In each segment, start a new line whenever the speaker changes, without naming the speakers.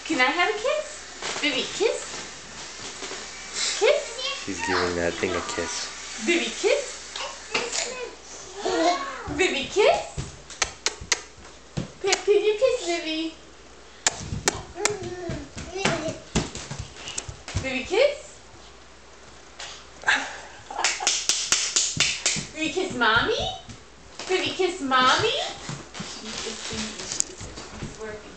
Can I have a kiss? Baby, kiss? Kiss?
She's giving that thing a kiss.
Baby, kiss? Baby, kiss? Pip, can you kiss Baby? Baby, kiss? Baby, kiss Mommy? Baby, kiss Mommy? She's working.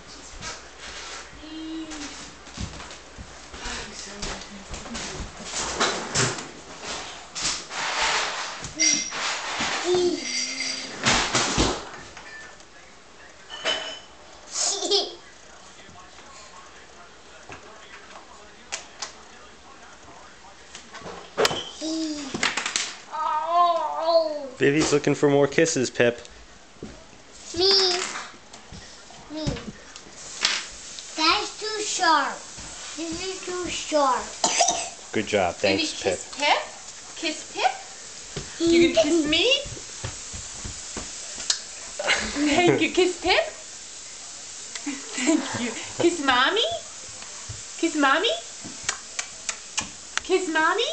Vivi's looking for more kisses, Pip.
Me. That's too sharp. This is too sharp.
Good job. Thanks,
Baby,
Pip.
kiss Pip? Kiss Pip? You gonna kiss me? Thank you. Kiss Pip? Thank you. Kiss Mommy? Kiss Mommy? Kiss Mommy?